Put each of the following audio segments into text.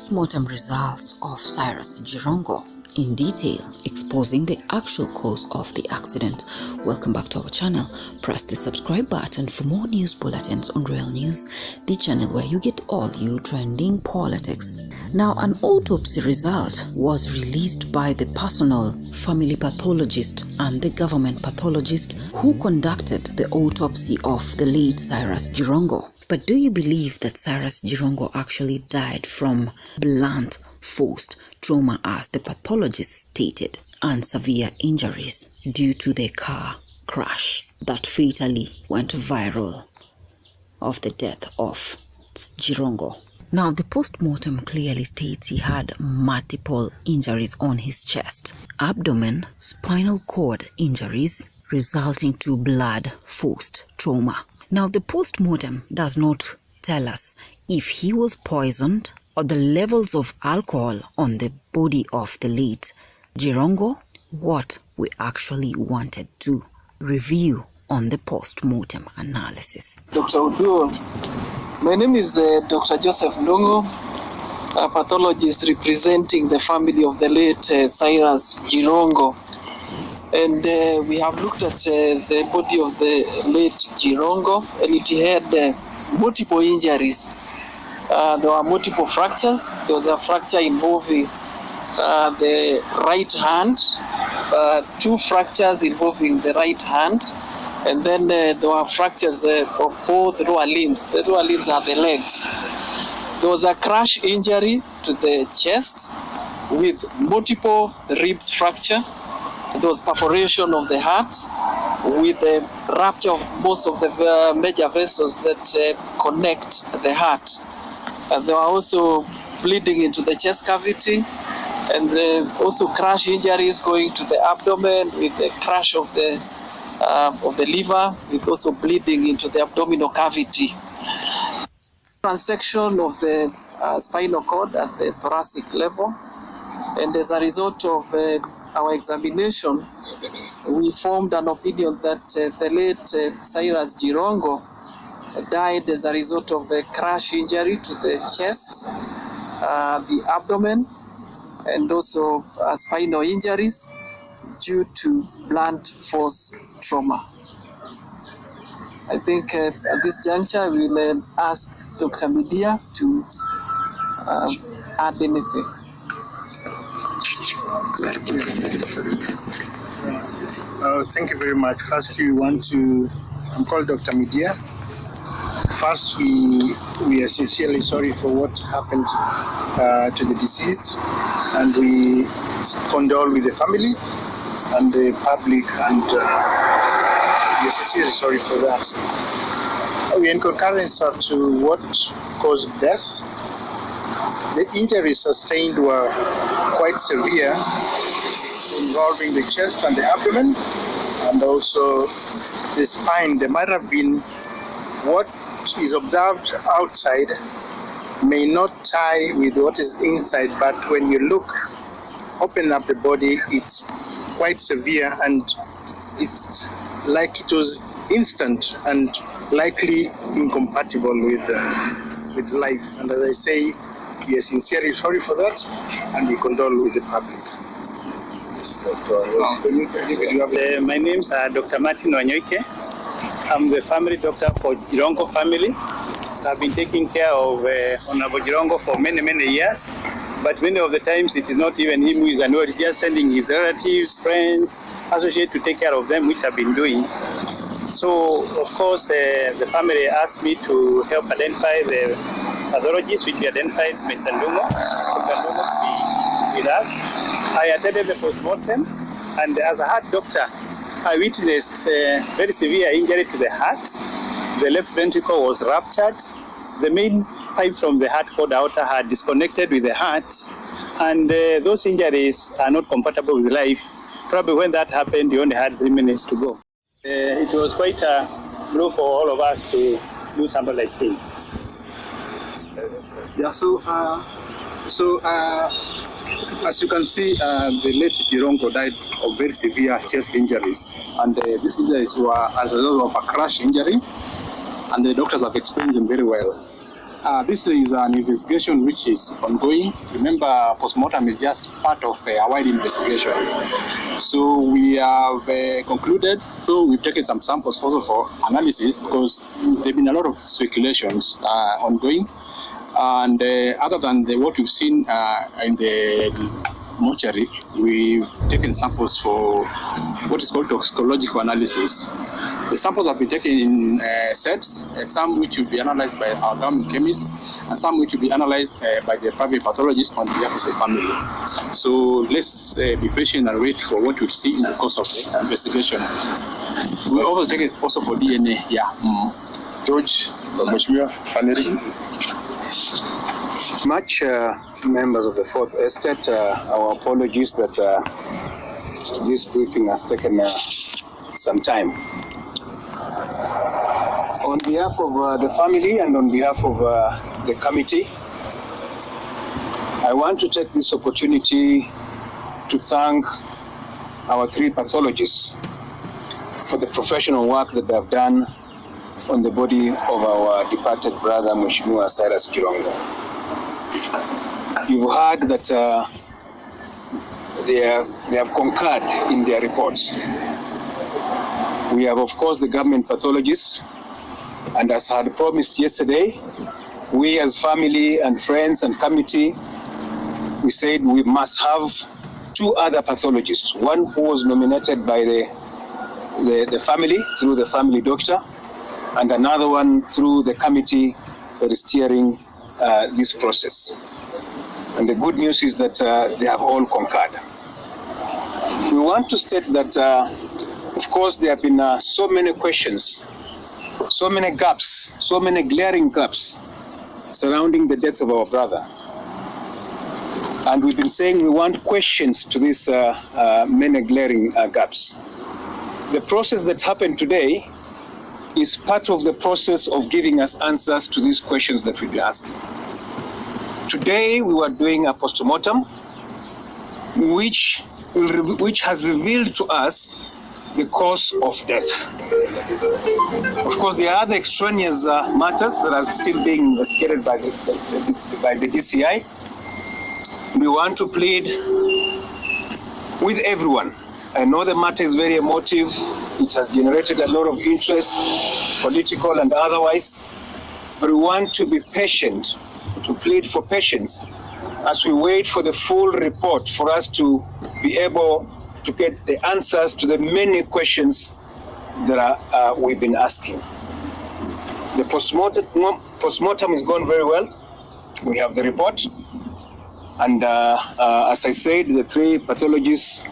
Postmortem results of Cyrus Jirongo in detail, exposing the actual cause of the accident. Welcome back to our channel. Press the subscribe button for more news bulletins on Real News, the channel where you get all you trending politics. Now, an autopsy result was released by the personal family pathologist and the government pathologist who conducted the autopsy of the late Cyrus Jirongo. But do you believe that Cyrus Jirongo actually died from blunt force trauma, as the pathologist stated, and severe injuries due to the car crash that fatally went viral of the death of Jirongo? Now, the postmortem clearly states he had multiple injuries on his chest, abdomen, spinal cord injuries resulting to blood-forced trauma. Now, the postmortem does not tell us if he was poisoned or the levels of alcohol on the body of the late Jirongo. What we actually wanted to review on the postmortem analysis. Dr. Uduo, my name is Dr. Joseph Ndongo, a pathologist representing the family of the late Cyrus Jirongo. And we have looked at the body of the late Jirongo, and it had multiple injuries. There were multiple fractures. There was a fracture involving the right hand, two fractures involving the right hand, and then there were fractures of both lower limbs. The lower limbs are the legs. There was a crash injury to the chest with multiple ribs fracture. There was perforation of the heart with a rupture of most of the major vessels that connect the heart. There were also bleeding into the chest cavity, and also crash injuries going to the abdomen with the crash of the liver, with also bleeding into the abdominal cavity. Transection of the spinal cord at the thoracic level, and as a result of our examination, we formed an opinion that the late Cyrus Jirongo died as a result of a crash injury to the chest, the abdomen, and also spinal injuries due to blunt force trauma. I think at this juncture we will ask Dr. Media to add anything. Thank you very much. First, I'm called Dr. Media. First, we are sincerely sorry for what happened to the deceased, and we condole with the family and the public, and we are sincerely sorry for that. We are in concurrence to what caused death. The injuries sustained were quite severe, involving the chest and the abdomen, and also the spine. There might have been what is observed outside may not tie with what is inside, but when you open up the body, it's quite severe, and it's like it was instant and likely incompatible with life. And as I say, we are sincerely sorry for that, and we condole with the public. My name is Dr. Martin Wanyoike. I'm the family doctor for Jirongo family. I've been taking care of Honorable Jirongo for many, many years. But many of the times it is not even him who is annoyed. He's just sending his relatives, friends, associates to take care of them, which I've been doing. So, of course, the family asked me to help identify the pathologists, which we identified Mr. Ndungo. Dr. Ndungo to be with us. I attended the postmortem, and as a heart doctor, I witnessed a very severe injury to the heart. The left ventricle was ruptured. The main pipe from the heart called aorta had disconnected with the heart, and those injuries are not compatible with life. Probably when that happened, you only had 3 minutes to go. It was quite a blow for all of us to do something like this. Yeah, as you can see, the late Jirongo died of very severe chest injuries, and these injuries were as a result of a crash injury, and the doctors have explained them very well. This is an investigation which is ongoing. Remember, postmortem is just part of a wide investigation. So we have concluded, so we've taken some samples also for analysis because there have been a lot of speculations ongoing. And other than what you've seen in the mortuary, we've taken samples for what is called toxicological analysis. The samples have been taken in sets, some which will be analyzed by our government chemists, and some which will be analyzed by the private pathologist on behalf of the family. So let's be patient and wait for what we'll see in the course of the investigation. We'll also take it also for DNA. Yeah. George, Much members of the Fourth Estate, our apologies that this briefing has taken some time. On behalf of the family and on behalf of the committee, I want to take this opportunity to thank our three pathologists for the professional work that they have done on the body of our departed brother, Mheshimiwa Cyrus Jirongo. You've heard that they have concurred in their reports. We have, of course, the government pathologists, and as I had promised yesterday, we as family and friends and committee, we said we must have two other pathologists, one who was nominated by the family through the family doctor, and another one through the committee that is steering this process. And the good news is that they have all concurred. We want to state that, of course, there have been so many questions, so many gaps, so many glaring gaps surrounding the death of our brother. And we've been saying we want questions to these many glaring gaps. The process that happened today is part of the process of giving us answers to these questions that we've been asking. Today we were doing a postmortem which has revealed to us the cause of death. Of course, there are other extraneous matters that are still being investigated by the DCI. We want to plead with everyone. I know the matter is very emotive. It has generated a lot of interest, political and otherwise. But we want to be patient, to plead for patience as we wait for the full report for us to be able to get the answers to the many questions that we've been asking. The postmortem is going very well. We have the report. And as I said, the three pathologists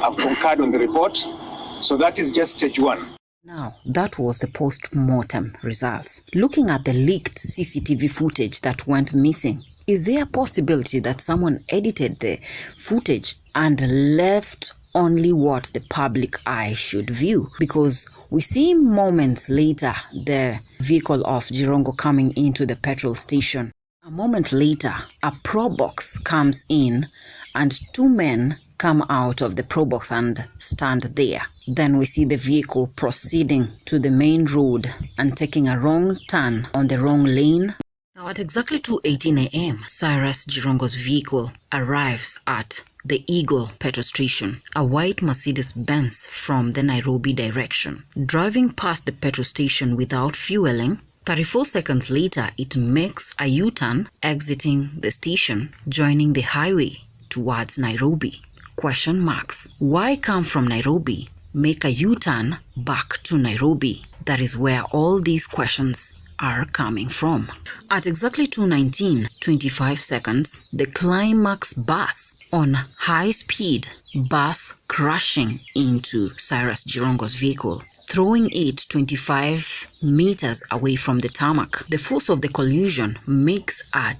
have concurred on the report. So that is just stage one. Now, that was the post-mortem results. Looking at the leaked CCTV footage that went missing, is there a possibility that someone edited the footage and left only what the public eye should view? Because we see moments later the vehicle of Jirongo coming into the petrol station. A moment later, a pro box comes in and two men come out of the pro box and stand there. Then we see the vehicle proceeding to the main road and taking a wrong turn on the wrong lane. Now at exactly 2:18 a.m., Cyrus Jirongo's vehicle arrives at the Eagle petrol station, a white Mercedes-Benz from the Nairobi direction. Driving past the petrol station without fueling, 34 seconds later, it makes a U-turn, exiting the station, joining the highway towards Nairobi. Question marks. Why come from Nairobi, make a U-turn back to Nairobi? That is where all these questions are coming from. At exactly 2:19, 25 seconds, the climax bus on high speed bus crashing into Cyrus Jirongo's vehicle, throwing it 25 meters away from the tarmac. The force of the collision makes a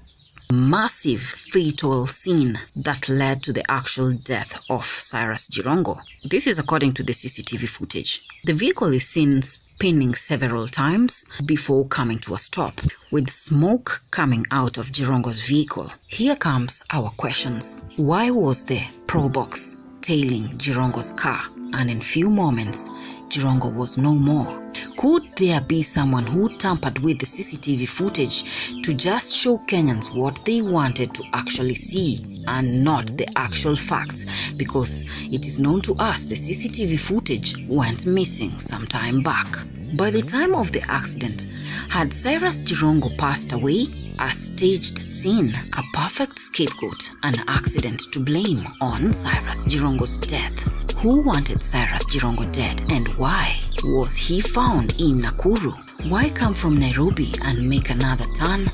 massive fatal scene that led to the actual death of Cyrus Jirongo. This is according to the CCTV footage. The vehicle is seen spinning several times before coming to a stop, with smoke coming out of Jirongo's vehicle. Here comes our questions. Why was the pro box tailing Jirongo's car? And in few moments, Jirongo was no more. Could there be someone who tampered with the CCTV footage to just show Kenyans what they wanted to actually see and not the actual facts? Because it is known to us the CCTV footage went missing some time back. By the time of the accident, had Cyrus Jirongo passed away? A staged scene, a perfect scapegoat, an accident to blame on Cyrus Jirongo's death. Who wanted Cyrus Jirongo dead and why? Was he found in Nakuru? Why come from Nairobi and make another turn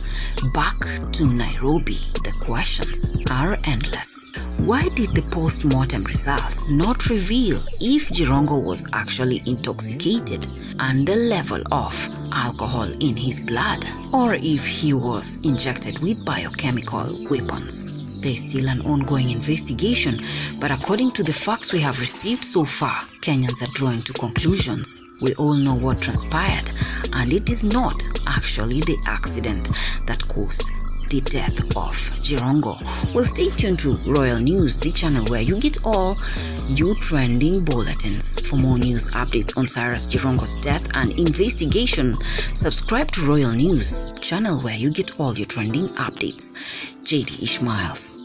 back to Nairobi? The questions are endless. Why did the post-mortem results not reveal if Jirongo was actually intoxicated and the level of alcohol in his blood, or if he was injected with biochemical weapons? There is still an ongoing investigation, but according to the facts we have received so far, Kenyans are drawing to conclusions. We all know what transpired, and it is not actually the accident that caused the death of Jirongo. Well, stay tuned to Royal News, the channel where you get all your trending bulletins. For more news updates on Cyrus Jirongo's death and investigation, subscribe to Royal News, channel where you get all your trending updates. JD Ishmaels.